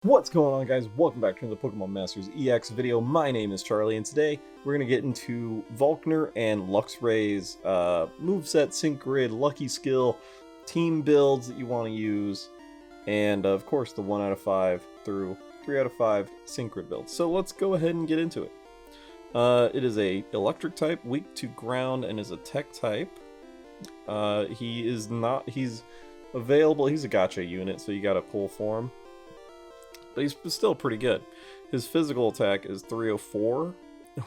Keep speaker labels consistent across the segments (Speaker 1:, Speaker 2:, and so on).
Speaker 1: What's going on, guys? Welcome back to the Pokemon Masters EX video. My name is Charlie, and today we're going to get into VOLKNER and LUXRAY's moveset, sync grid, lucky skill, team builds that you want to use, and of course the 1 out of 5 through 3 out of 5 sync grid builds. So let's go ahead and get into it. It is a electric type, weak to ground, and is a tech type. He's available, he's a gacha unit, so you gotta pull for him. But he's still pretty good. His physical attack is 304,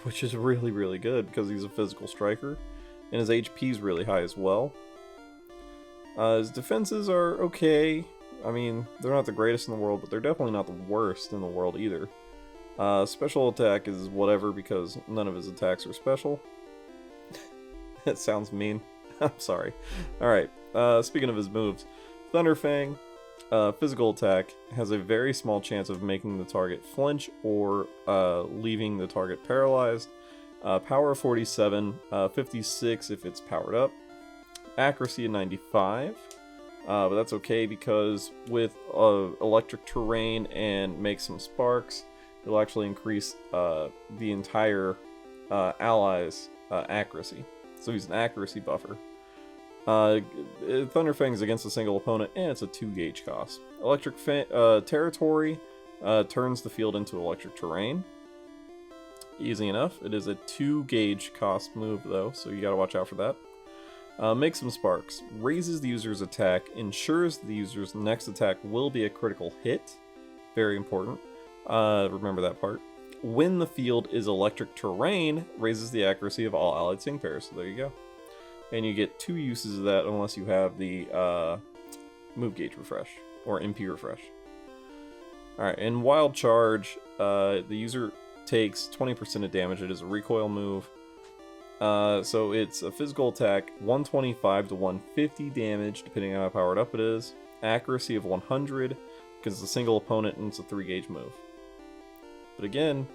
Speaker 1: which is really good because he's a physical striker. And his HP is really high as well. His defenses are okay. I mean, they're not the greatest in the world, but they're definitely not the worst in the world either. Special attack is whatever because none of his attacks are special. That sounds mean. I'm sorry. Alright, speaking of his moves, Thunder Fang. Physical attack has a very small chance of making the target flinch or leaving the target paralyzed. Power 47, 56 if it's powered up. Accuracy of 95, but that's okay because with electric terrain and make some sparks, it'll actually increase the entire ally's accuracy. So he's an accuracy buffer. Thunder Fang is against a single opponent, and it's a 2 gauge cost. Electric Territory turns the field into electric terrain. Easy enough. It is a 2 gauge cost move, though, so you gotta watch out for that. Make some sparks. Raises the user's attack. Ensures the user's next attack will be a critical hit. Very important. Remember that part. When the field is electric terrain, raises the accuracy of all allied sync pairs. So there you go. And you get 2 uses of that unless you have the move gauge refresh or MP refresh. Alright, in Wild Charge, the user takes 20% of damage. It is a recoil move. So it's a physical attack, 125 to 150 damage, depending on how powered up it is. Accuracy of 100, because it's a single opponent and it's a 3 gauge move. But again,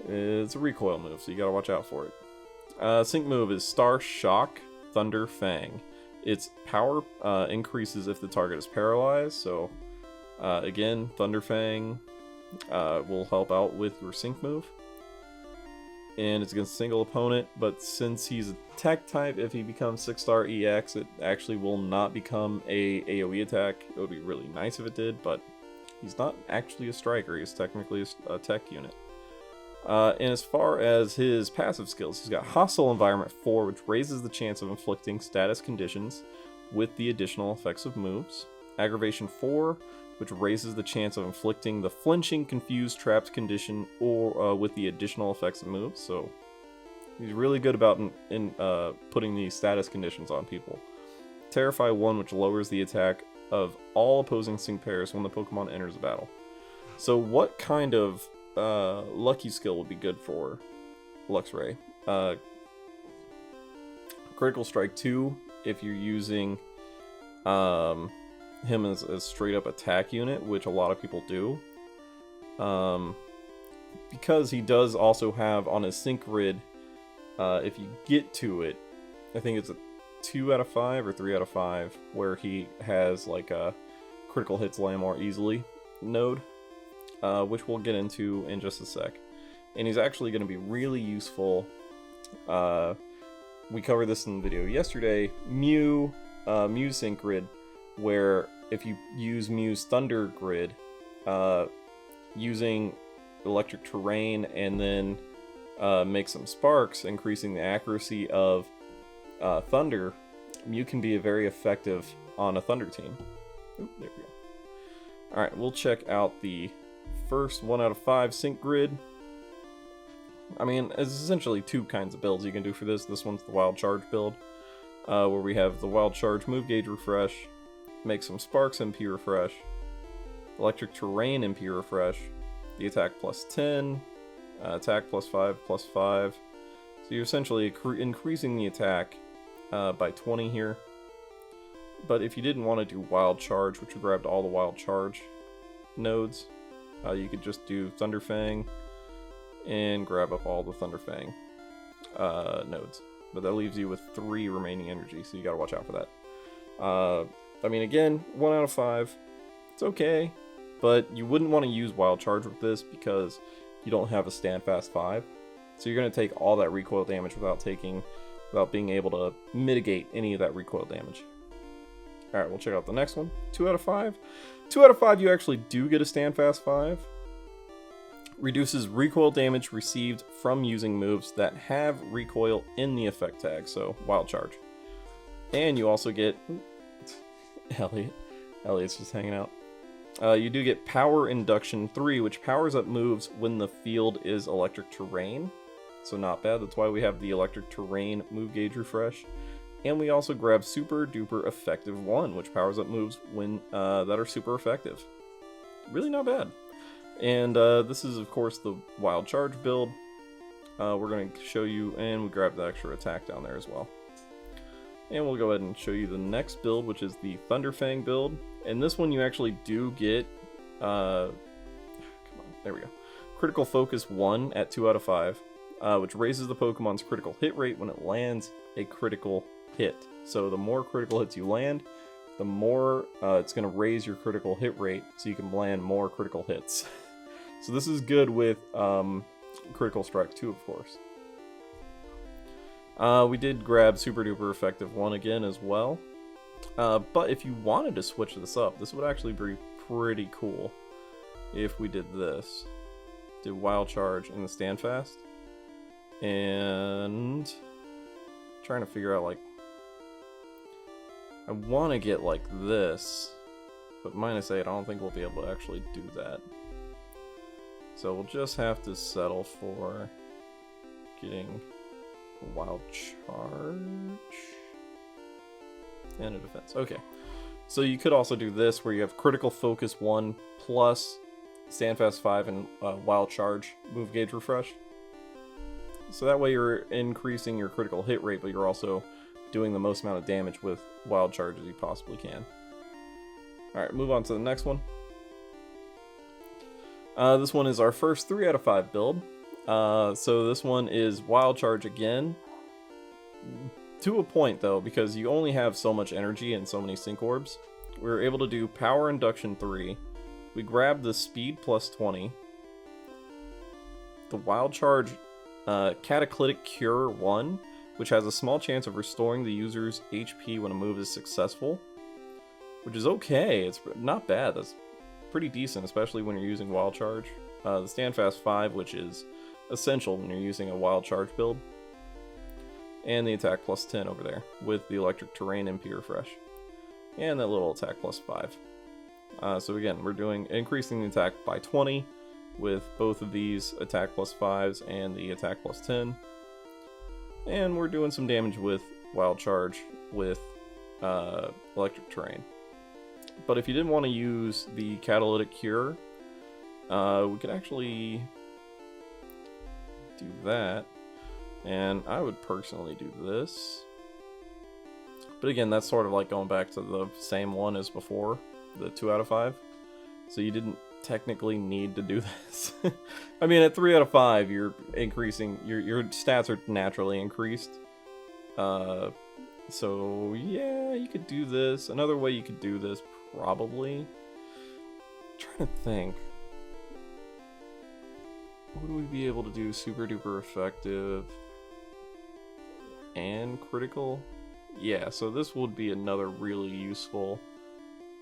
Speaker 1: it's a recoil move, so you gotta watch out for it. Sync move is Star Shock Thunder Fang. Its power increases if the target is paralyzed, so again, Thunder Fang will help out with your sync move. And it's against a single opponent, but since he's a tech type, if he becomes 6-star EX, it actually will not become a AoE attack. It would be really nice if it did, but he's not actually a striker, he's technically a tech unit. And as far as his passive skills, he's got Hostile Environment 4, which raises the chance of inflicting status conditions with the additional effects of moves. Aggravation 4, which raises the chance of inflicting the flinching, confused, trapped condition or with the additional effects of moves. So he's really good about putting these status conditions on people. Terrify 1, which lowers the attack of all opposing sync pairs when the Pokemon enters a battle. So what kind of lucky skill would be good for Luxray? Critical Strike 2 if you're using him as a straight up attack unit, which a lot of people do. Because he does also have on his sync grid, if you get to it, I think it's a 2 out of 5 or 3 out of 5 where he has like a critical hits land more easily node. Which we'll get into in just a sec. And he's actually going to be really useful. We covered this in the video yesterday. Mew Sync Grid, where if you use Mew's Thunder Grid, using electric terrain and then make some sparks, increasing the accuracy of Thunder, Mew can be very effective on a Thunder team. Oop, there we go. Alright, we'll check out the first 1 out of 5 sync grid. I mean, there's essentially 2 kinds of builds you can do for this. This one's the Wild Charge build, where we have the Wild Charge move gauge refresh, make some sparks MP refresh, electric terrain MP refresh, the attack plus 10, attack plus 5. So you're essentially increasing the attack by 20 here. But if you didn't want to do Wild Charge, which you grabbed all the Wild Charge nodes, you could just do Thunder Fang and grab up all the Thunder Fang nodes. But that leaves you with 3 remaining energy, so you gotta watch out for that. I mean, again, 1 out of 5. It's okay. but you wouldn't want to use Wild Charge with this because you don't have a Stand Fast 5. So you're going to take all that recoil damage without being able to mitigate any of that recoil damage. Alright, we'll check out the next one. 2 out of 5. 2 out of 5, you actually do get a Stand Fast 5. Reduces recoil damage received from using moves that have recoil in the effect tag, so Wild Charge. And you also get... Elliot's just hanging out. You do get Power Induction 3, which powers up moves when the field is electric terrain. So not bad. That's why we have the electric terrain move gauge refresh. And we also grab Super Duper Effective 1, which powers up moves when that are super effective. Really not bad. And this is, of course, the Wild Charge build. We're going to show you, and we grab the extra attack down there as well. And we'll go ahead and show you the next build, which is the Thunder Fang build. And this one you actually do get, come on, there we go. Critical Focus 1 at 2 out of 5, which raises the Pokemon's critical hit rate when it lands a critical hit. So the more critical hits you land, the more it's going to raise your critical hit rate so you can land more critical hits. So this is good with Critical Strike 2, of course. We did grab Super Duper Effective 1 again as well. But if you wanted to switch this up, this would actually be pretty cool if we did this. Did Wild Charge in the Stand Fast. And trying to figure out, like, I want to get like this, but -8, I don't think we'll be able to actually do that. So we'll just have to settle for getting a Wild Charge and a defense. Okay, so you could also do this where you have Critical Focus 1 plus Stand Fast 5 and Wild Charge move gauge refresh. So that way you're increasing your critical hit rate, but you're also doing the most amount of damage with Wild Charge as you possibly can. Alright, move on to the next one. This one is our first 3 out of 5 build. So this one is Wild Charge again. To a point though, because you only have so much energy and so many Sync Orbs. We were able to do Power Induction 3. We grabbed the Speed plus 20. The Wild Charge Cataclytic Cure 1, which has a small chance of restoring the user's HP when a move is successful. Which is okay, it's not bad, that's pretty decent, especially when you're using Wild Charge. The Stand Fast 5, which is essential when you're using a Wild Charge build. And the Attack plus 10 over there, with the Electric Terrain MP refresh. And that little Attack plus 5. So again, we're doing increasing the attack by 20, with both of these Attack plus 5s and the Attack plus 10. And we're doing some damage with Wild Charge with Electric Terrain. But if you didn't want to use the Catalytic Cure, we could actually do that. And I would personally do this. But again, that's sort of like going back to the same one as before, the 2 out of 5. So you didn't technically need to do this. I mean, at 3 out of 5, you're increasing, your stats are naturally increased. So yeah, you could do this. Another way you could do this, probably. I'm trying to think. Would we be able to do Super Duper Effective and critical? Yeah, so this would be another really useful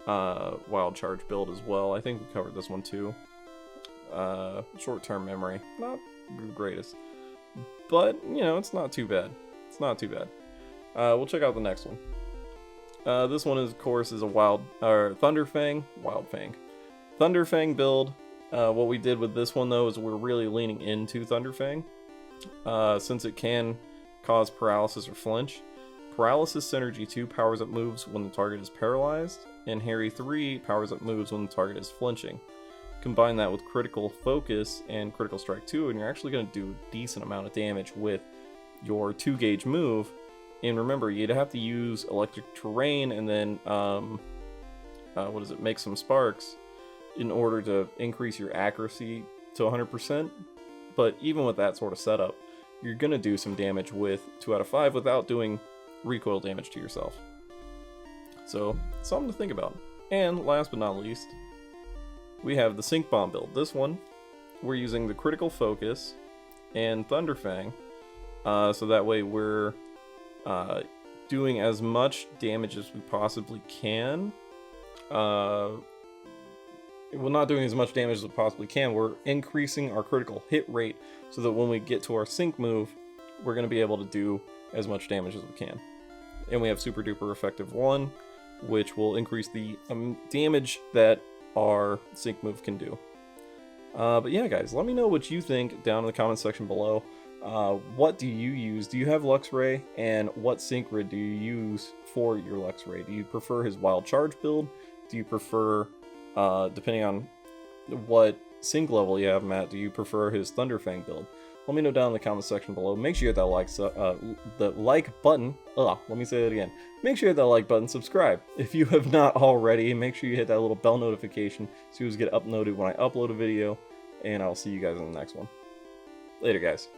Speaker 1: Wild Charge build as well. I think we covered this one too. Short-term memory, not the greatest, but you know, it's not too bad. It's not too bad. We'll check out the next one. This one, is, of course, is a Thunder Fang, Thunder Fang build. What we did with this one though is we're really leaning into Thunder Fang, since it can cause paralysis or flinch. Paralysis Synergy 2 powers up moves when the target is paralyzed, and Harry 3 powers up moves when the target is flinching. Combine that with Critical Focus and Critical Strike 2, and you're actually going to do a decent amount of damage with your 2-gauge move. And remember, you'd have to use Electric Terrain and then, make some sparks in order to increase your accuracy to 100%. But even with that sort of setup, you're going to do some damage with 2 out of 5 without doing recoil damage to yourself. So, something to think about. And last but not least, we have the Sync Bomb build. This one, we're using the Critical Focus and Thunder Fang, so that way we're doing as much damage as we possibly can. Well, not doing as much damage as we possibly can. We're increasing our critical hit rate so that when we get to our sync move, we're going to be able to do as much damage as we can. And we have Super Duper Effective 1, which will increase the damage that our sync move can do. But yeah, guys, let me know what you think down in the comment section below. What do you use? Do you have Luxray? And what sync grid do you use for your Luxray? Do you prefer his Wild Charge build? Do you prefer, depending on what sync level you have him at, do you prefer his Thunder Fang build? Let me know down in the comment section below. Make sure you hit that like button. Let me say that again. Make sure you hit that like button. Subscribe if you have not already. Make sure you hit that little bell notification so you get uploaded when I upload a video. And I'll see you guys in the next one. Later, guys.